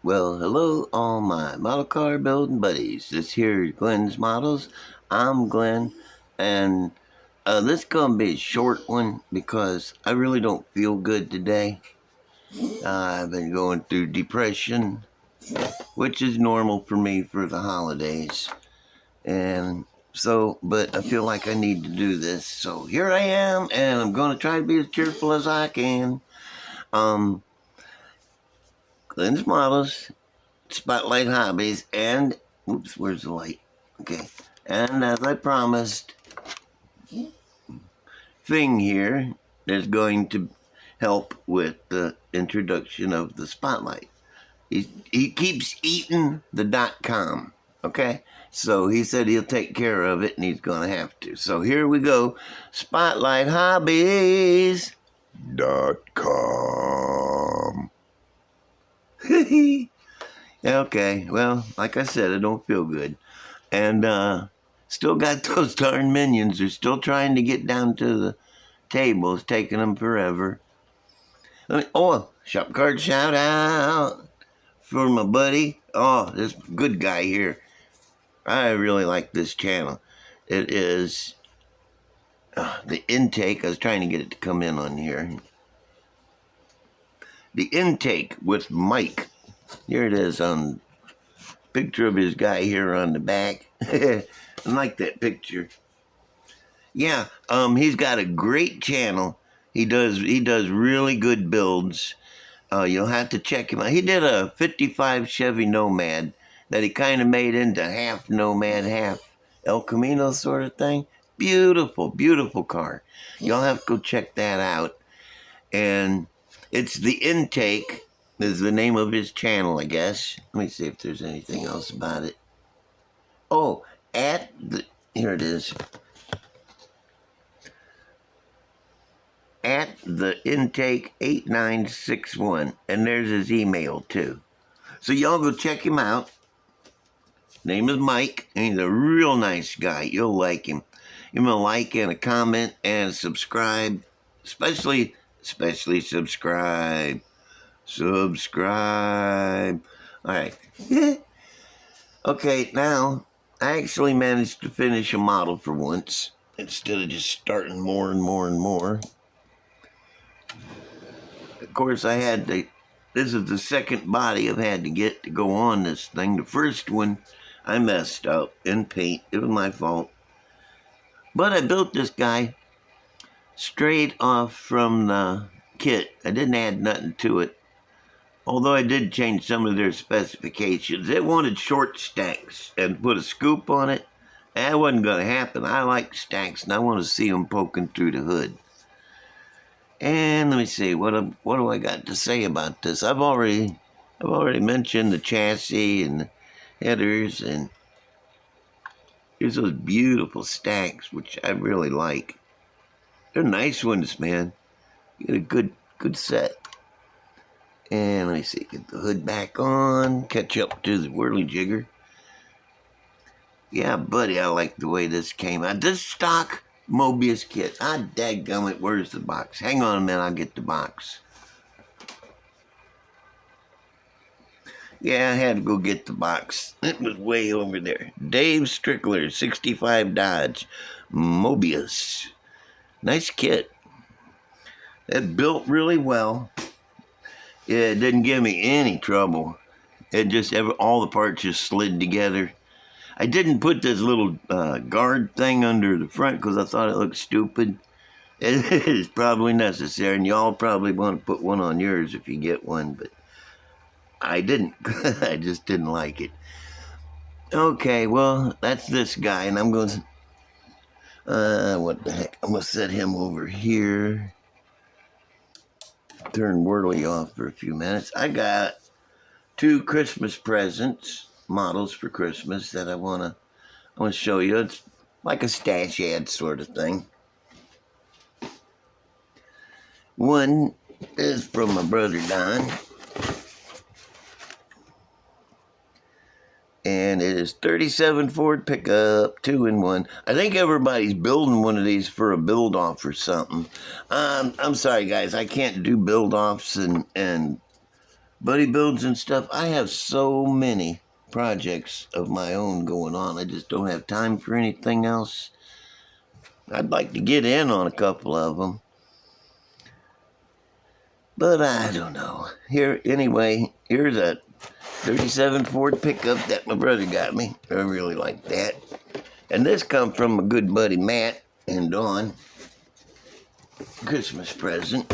Well, hello, all my model car building buddies. This here is Glenn's Models. I'm Glenn, and this gonna be a short one because I really don't feel good today. I've been going through depression, which is normal for me for the holidays, and but I feel like I need to do this. So here I am, and I'm gonna try to be as cheerful as I can. Um, Glenn's Models. Spotlight hobbies, and oops, where's the light? Okay, and as I promised, thing here is going to help with the introduction of the spotlight. He keeps eating the .com. Okay, so he said he'll take care of it, and he's gonna have to. So here we go. Spotlight hobbies .com. Okay, well, like I said, I don't feel good. And still got those darn minions. They're still trying to get down to the table. It's taking them forever. Shop card shout out for my buddy. Oh, this good guy here. I really like this channel. It is the intake. I was trying to get it to come in on here. The intake with Mike. Here it is on picture of his guy here on the back. I like that picture. Yeah, he's got a great channel. He does really good builds. You'll have to check him out. He did a 55 Chevy Nomad that he kind of made into half Nomad, half El Camino sort of thing. Beautiful, beautiful car. You'll have to go check that out. And it's The Intake is the name of his channel, I guess. Let me see if there's anything else about it. Oh, here it is. At the intake 8961, and there's his email too. So y'all go check him out. Name is Mike, and he's a real nice guy. You'll like him. Give him a like and a comment and subscribe. Especially subscribe. Subscribe. All right. Okay, now I actually managed to finish a model for once instead of just starting more and more and more. Of course, this is the second body I've had to get to go on this thing. The first one, I messed up in paint. It was my fault. But I built this guy straight off from the kit. I didn't add nothing to it. Although I did change some of their specifications. They wanted short stacks and put a scoop on it. That wasn't going to happen. I like stacks, and I want to see them poking through the hood. And let me see, what do I got to say about this? I've already mentioned the chassis and the headers, and here's those beautiful stacks, which I really like. They're nice ones, man. You get a good set. And let me see, get the hood back on, catch up to the whirly jigger. Yeah, buddy, I like the way this came out. This stock Mobius kit. Dadgummit, where's the box? Hang on a minute, I'll get the box. Yeah, I had to go get the box. It was way over there. Dave Strickler, 65 Dodge. Mobius. Nice kit. It built really well. Yeah, it didn't give me any trouble. All the parts just slid together. I didn't put this little guard thing under the front because I thought it looked stupid. It is probably necessary, and y'all probably want to put one on yours if you get one, but I didn't. I just didn't like it. Okay, well, that's this guy, and I'm going to... what the heck? I'm going to set him over here. Turn Whirly off for a few minutes. I got 2 Christmas presents, models for Christmas that I want to show you. It's like a stash ad sort of thing. One is from my brother Don, and it is 37 Ford pickup, 2-in-1. I think everybody's building one of these for a build-off or something. I'm sorry, guys. I can't do build-offs and buddy builds and stuff. I have so many projects of my own going on. I just don't have time for anything else. I'd like to get in on a couple of them, but I don't know. Anyway, here's a 37 Ford pickup that my brother got me. I really like that. And this come from a good buddy Matt and Dawn. Christmas present.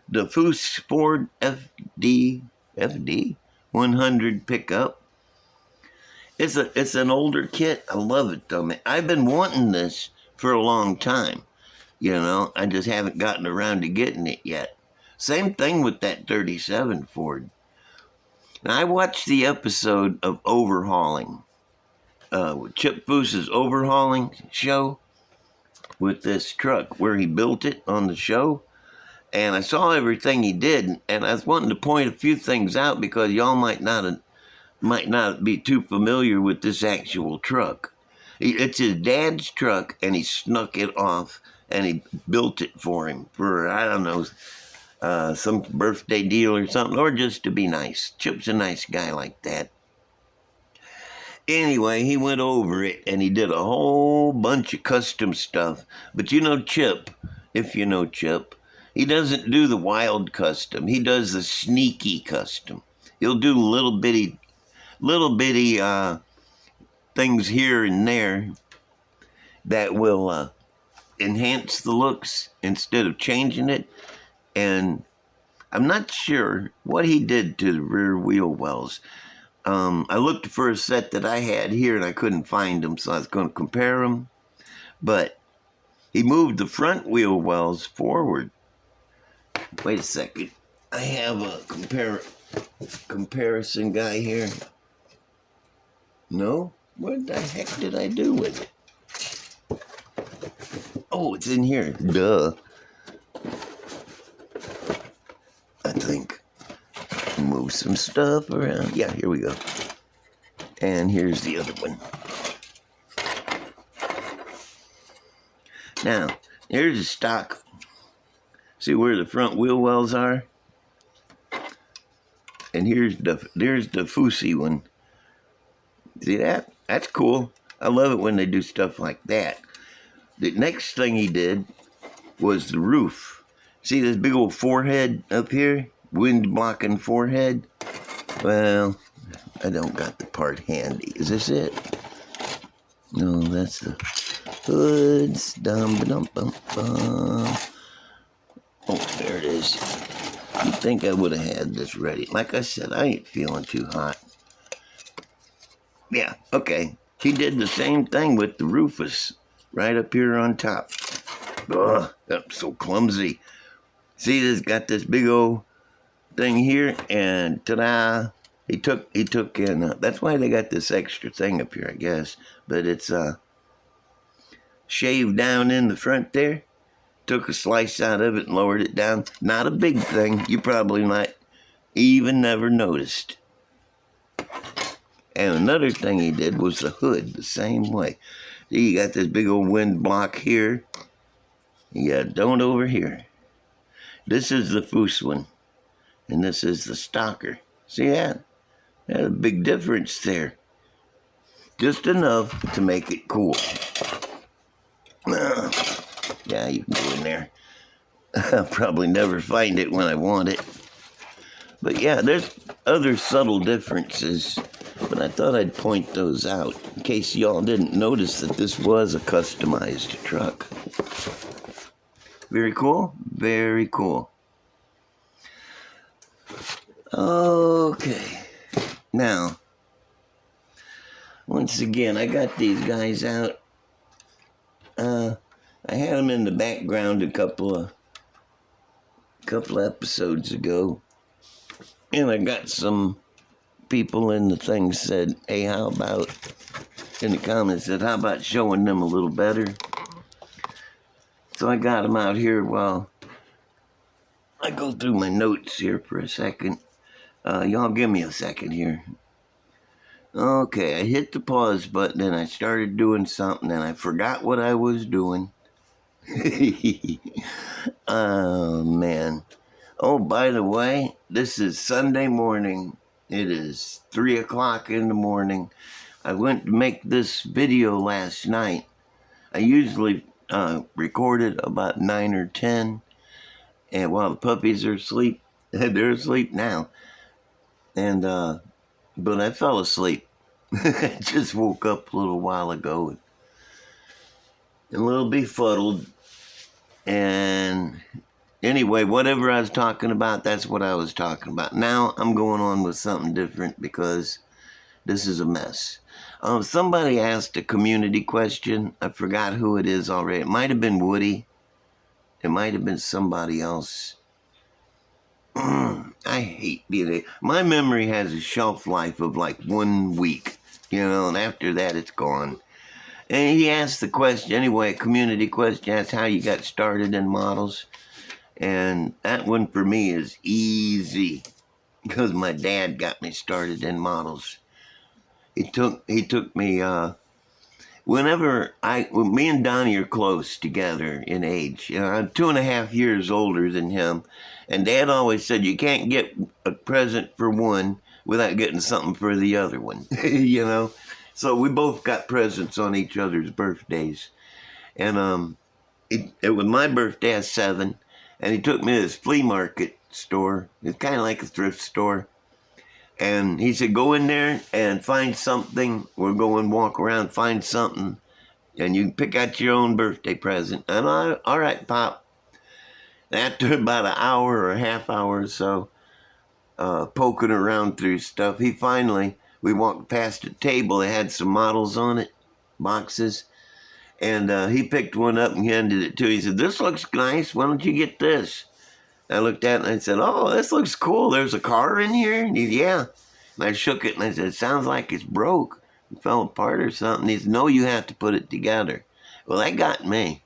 The Ford FD 100 pickup. It's an older kit. I love it though, man. I've been wanting this for a long time. You know, I just haven't gotten around to getting it yet. Same thing with that 37 Ford. Now, I watched the episode of Overhauling. Chip Foose's Overhauling show with this truck where he built it on the show. And I saw everything he did, and I was wanting to point a few things out because y'all might not be too familiar with this actual truck. It's his dad's truck, and he snuck it off, and he built it for him for, I don't know, some birthday deal or something, or just to be nice. Chip's a nice guy like that. Anyway, he went over it, and he did a whole bunch of custom stuff. But you know Chip, if you know Chip, he doesn't do the wild custom. He does the sneaky custom. He'll do little bitty things here and there that will enhance the looks instead of changing it. And I'm not sure what he did to the rear wheel wells. I looked for a set that I had here and I couldn't find them, so I was going to compare them. But he moved the front wheel wells forward. Wait a second. I have a comparison guy here. No? What the heck did I do with it? Oh, it's in here. Duh. I think. Move some stuff around. Yeah, here we go. And here's the other one. Now, here's a stock. See where the front wheel wells are? And there's the Fousey one. See that? That's cool. I love it when they do stuff like that. The next thing he did was the roof. See this big old forehead up here? Wind blocking forehead? Well, I don't got the part handy. Is this it? No, that's the hoods. Oh, there it is. You'd think I would have had this ready. Like I said, I ain't feeling too hot. Yeah, okay. He did the same thing with the Rufus right up here on top. Ugh, that's so clumsy. See, this got this big old thing here, and ta-da! He took in. That's why they got this extra thing up here, I guess. But it's shaved down in the front there. Took a slice out of it and lowered it down. Not a big thing. You probably might even never noticed. And another thing he did was the hood the same way. See, you got this big old wind block here. You got a don't over here. This is the Foose one. And this is the Stalker. See that? There's a big difference there. Just enough to make it cool. Yeah, you can go in there. I'll probably never find it when I want it. But yeah, there's other subtle differences. But I thought I'd point those out in case y'all didn't notice that this was a customized truck. Very cool? Very cool. Okay. Now, once again, I got these guys out. I had them in the background a couple of episodes ago. And I got some people in the thing said, hey, how about, in the comments said, how about showing them a little better? So I got them out here while I go through my notes here for a second. Y'all give me a second here. Okay, I hit the pause button and I started doing something and I forgot what I was doing. Oh, man. Oh, by the way, this is Sunday morning. It is 3 o'clock in the morning. I went to make this video last night. I usually record it about 9 or 10, and while the puppies are asleep, they're asleep now. And but I fell asleep. I just woke up a little while ago, and a little befuddled. And anyway, whatever I was talking about, that's what I was talking about. Now I'm going on with something different because this is a mess. Somebody asked a community question. I forgot who it is already. It might have been Woody. It might have been somebody else. I hate being a... My memory has a shelf life of like 1 week, and after that it's gone. And he asked the question, anyway, a community question, asked how you got started in models. And that one for me is easy because my dad got me started in models. He took me, me and Donnie are close together in age. I'm 2.5 years older than him. And Dad always said you can't get a present for one without getting something for the other one, So we both got presents on each other's birthdays. And it was my birthday at 7, and he took me to this flea market store. It's kind of like a thrift store. And he said, go in there and find something. We'll go and walk around, find something, and you can pick out your own birthday present. And all right, Pop. After about an hour or a half hour or so, poking around through stuff, we walked past a table that had some models on it, boxes. And he picked one up and handed it to me. He said, this looks nice. Why don't you get this? I looked at it and I said, oh, this looks cool. There's a car in here? And he said, yeah. And I shook it and I said, it sounds like it's broke. It fell apart or something. He said, no, you have to put it together. Well, that got me.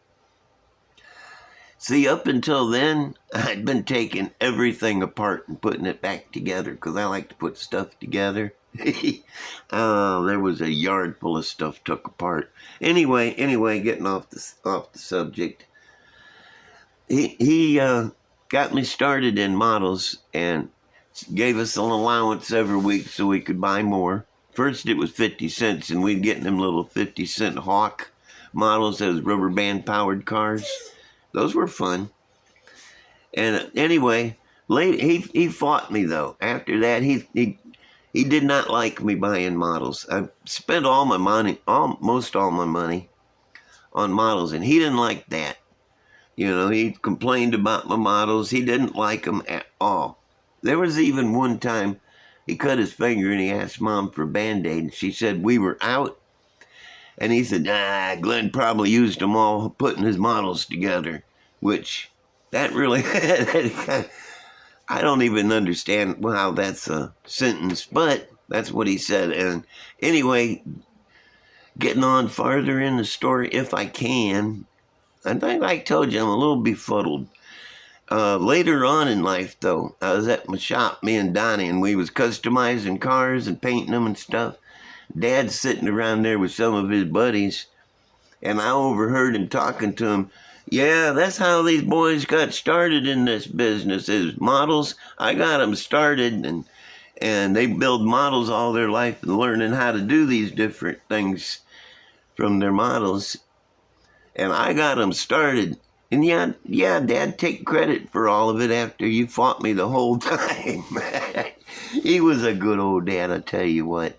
See, up until then, I'd been taking everything apart and putting it back together because I like to put stuff together. There was a yard full of stuff took apart. Anyway, getting off the subject. He got me started in models and gave us an allowance every week so we could buy more. First it was 50 cents and we'd get them little 50-cent Hawk models, those rubber band powered cars. Those were fun. And anyway, he fought me though. After that, he did not like me buying models. I spent most all my money on models, and he didn't like that. He complained about my models. He didn't like them at all. There was even one time he cut his finger and he asked Mom for a Band-Aid, and she said we were out. And he said, Glenn probably used them all putting his models together, which that really... I don't even understand how that's a sentence, but that's what he said. And anyway, getting on farther in the story, if I can, I think I told you I'm a little befuddled. Later on in life, though, I was at my shop, me and Donnie, and we was customizing cars and painting them and stuff. Dad's sitting around there with some of his buddies, and I overheard him talking to him. Yeah, that's how these boys got started in this business, is models. I got them started, and they build models all their life and learning how to do these different things from their models. And I got them started. And yeah, Dad, take credit for all of it after you fought me the whole time. He was a good old dad, I tell you what.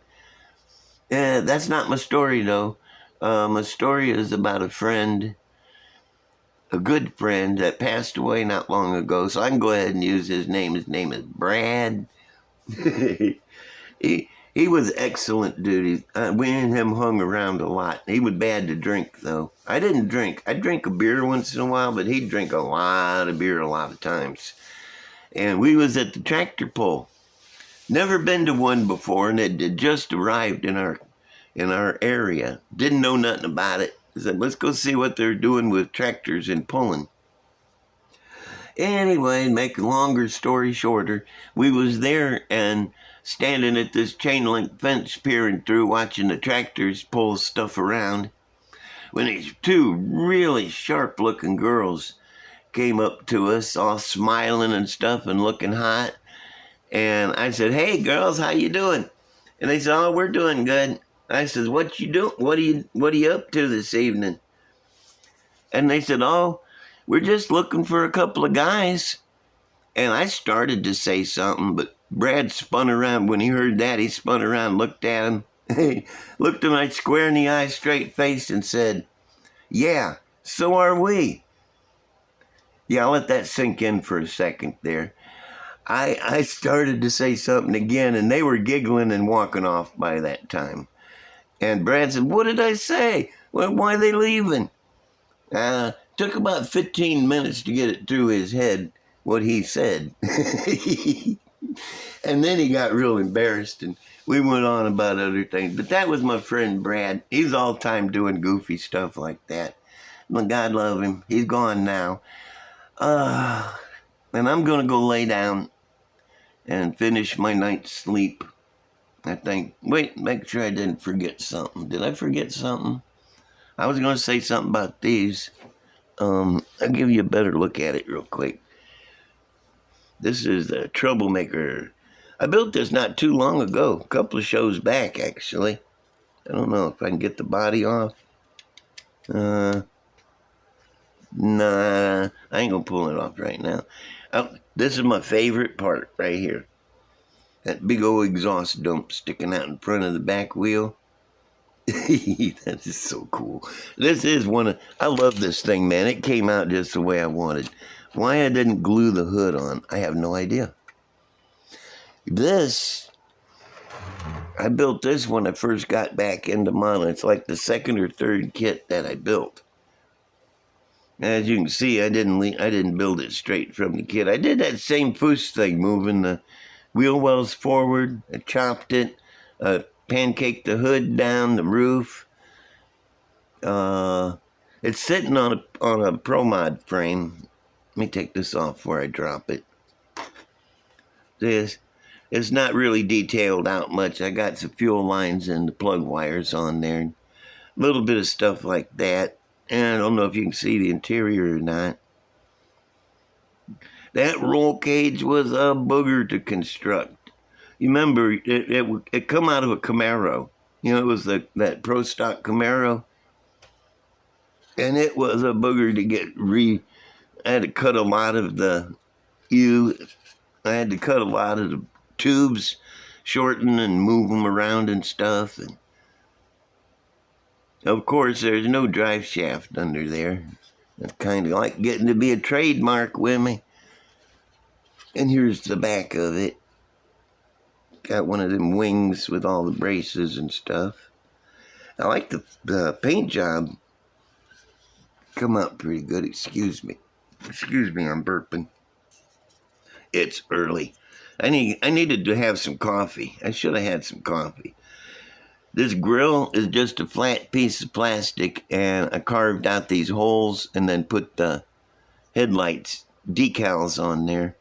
That's not my story, though. My story is about a friend, a good friend that passed away not long ago, so I can go ahead and use his name. His name is Brad. He was excellent, dude. We and him hung around a lot. He was bad to drink, though. I didn't drink. I'd drink a beer once in a while, but he'd drink a lot of beer a lot of times. And we was at the tractor pull. Never been to one before, and it had just arrived in our area. Didn't know nothing about it. I said, let's go see what they're doing with tractors and pulling. Anyway, make a longer story shorter, we was there and standing at this chain link fence peering through, watching the tractors pull stuff around, when these two really sharp looking girls came up to us all smiling and stuff and looking hot. And I said, "Hey, girls, how you doing?" And they said, "Oh, we're doing good." I said, "What you do? What are you up to this evening?" And they said, "Oh, we're just looking for a couple of guys." And I started to say something, but Brad spun around. When he heard that, he spun around, looked at him, he looked him right square in the eye, straight faced, and said, "Yeah, so are we." Yeah, I'll let that sink in for a second there. I started to say something again, and they were giggling and walking off by that time. And Brad said, "What did I say? Well, why are they leaving?" Took about 15 minutes to get it through his head what he said. And then he got real embarrassed, and we went on about other things. But that was my friend Brad. He's all time doing goofy stuff like that. But God love him. He's gone now. And I'm going to go lay down and finish my night's sleep. I think, wait, make sure I didn't forget something. Did I forget something? I was going to say something about these. I'll give you a better look at it real quick. This is the Troublemaker. I built this not too long ago, a couple of shows back, actually. I don't know if I can get the body off. Nah, I ain't going to pull it off right now. This is my favorite part right here. That big old exhaust dump sticking out in front of the back wheel. That is so cool. This is I love this thing, man. It came out just the way I wanted. Why I didn't glue the hood on, I have no idea. I built this when I first got back into modeling. It's like the second or third kit that I built. As you can see, I didn't build it straight from the kit. I did that same Foos thing, moving the wheel wells forward. I chopped it, pancaked the hood down, the roof. It's sitting on a Pro Mod frame. Let me take this off before I drop it. It's not really detailed out much. I got some fuel lines and the plug wires on there. A little bit of stuff like that. And I don't know if you can see the interior or not. That roll cage was a booger to construct. You remember, it come out of a Camaro. You know, it was that Pro Stock Camaro. And it was a booger to get I had to cut a lot of I had to cut a lot of the tubes, shorten and move them around and stuff. And of course, there's no drive shaft under there. It's kind of like getting to be a trademark with me. And here's the back of it. Got one of them wings with all the braces and stuff. I like the paint job. Come out pretty good. Excuse me, I'm burping. It's early. I needed to have some coffee. I should have had some coffee. This grill is just a flat piece of plastic, and I carved out these holes and then put the headlights decals on there.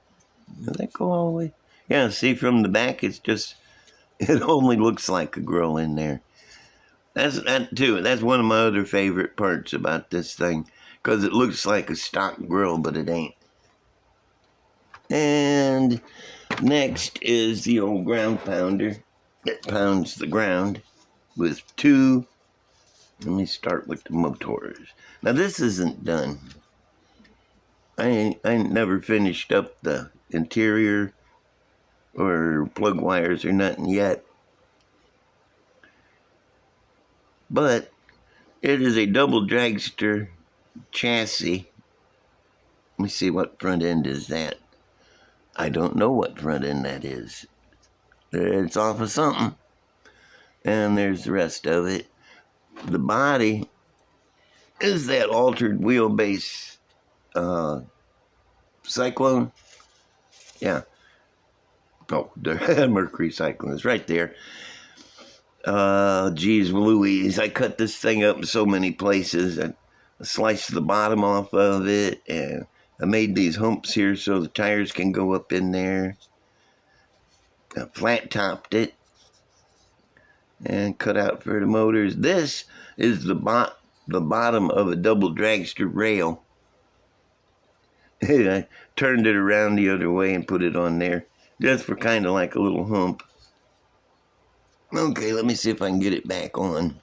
Does that go all the way? Yeah, see from the back, it only looks like a grill in there. That's one of my other favorite parts about this thing, because it looks like a stock grill, but it ain't. And next is the old ground pounder that pounds the ground with two. Let me start with the motors. Now this isn't done. I never finished up the interior or plug wires or nothing yet. But it is a double dragster chassis. Let me see, what front end is that? I don't know what front end that is. It's off of something. And there's the rest of it. The body is that altered wheelbase Cyclone. Yeah. Oh, the Mercury Cyclone is right there. Geez Louise, I cut this thing up in so many places. I sliced the bottom off of it, and I made these humps here so the tires can go up in there. I flat topped it and cut out for the motors. This is the bottom of a double dragster rail. I turned it around the other way and put it on there, just for kind of like a little hump. Okay, let me see if I can get it back on.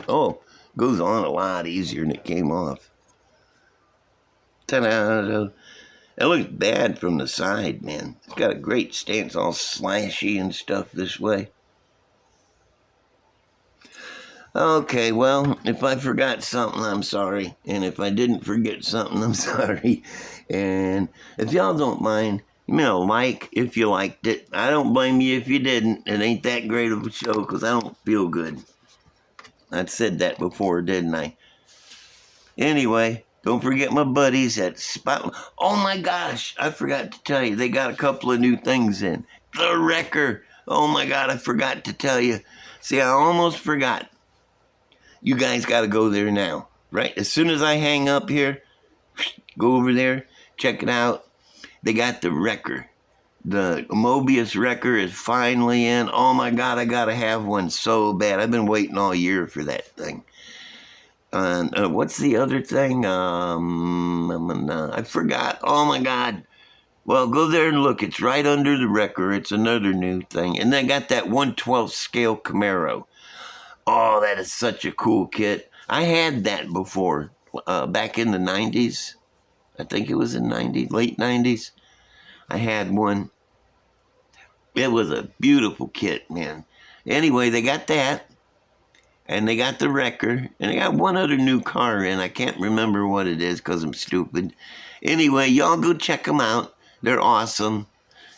Oh, goes on a lot easier than it came off. Ta-da! It looks bad from the side, man. It's got a great stance, all slashy and stuff this way. Okay, well, if I forgot something, I'm sorry. And if I didn't forget something, I'm sorry. And if y'all don't mind, like if you liked it. I don't blame you if you didn't. It ain't that great of a show because I don't feel good. I said that before, didn't I? Anyway, don't forget my buddies at Spot. Oh my gosh, I forgot to tell you, they got a couple of new things in. The Wrecker. Oh my God, I forgot to tell you. See, I almost forgot. You guys got to go there now, right? As soon as I hang up here, go over there, check it out. They got the Wrecker. The Mobius Wrecker is finally in. Oh my God, I got to have one so bad. I've been waiting all year for that thing. What's the other thing? I forgot. Oh my God. Well, go there and look. It's right under the Wrecker. It's another new thing. And they got that 1/12 scale Camaro. Oh, that is such a cool kit. I had that before, back in the 90s. I think it was in late 90s. I had one. It was a beautiful kit, man. Anyway, they got that. And they got the Wrecker. And they got one other new car in. I can't remember what it is because I'm stupid. Anyway, y'all go check them out. They're awesome.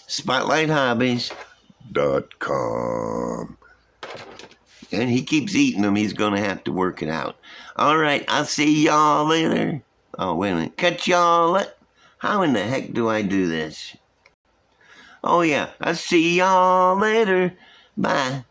SpotlightHobbies.com. And he keeps eating them. He's going to have to work it out. All right. I'll see y'all later. Oh, wait a minute. Catch y'all. How in the heck do I do this? Oh, yeah. I'll see y'all later. Bye.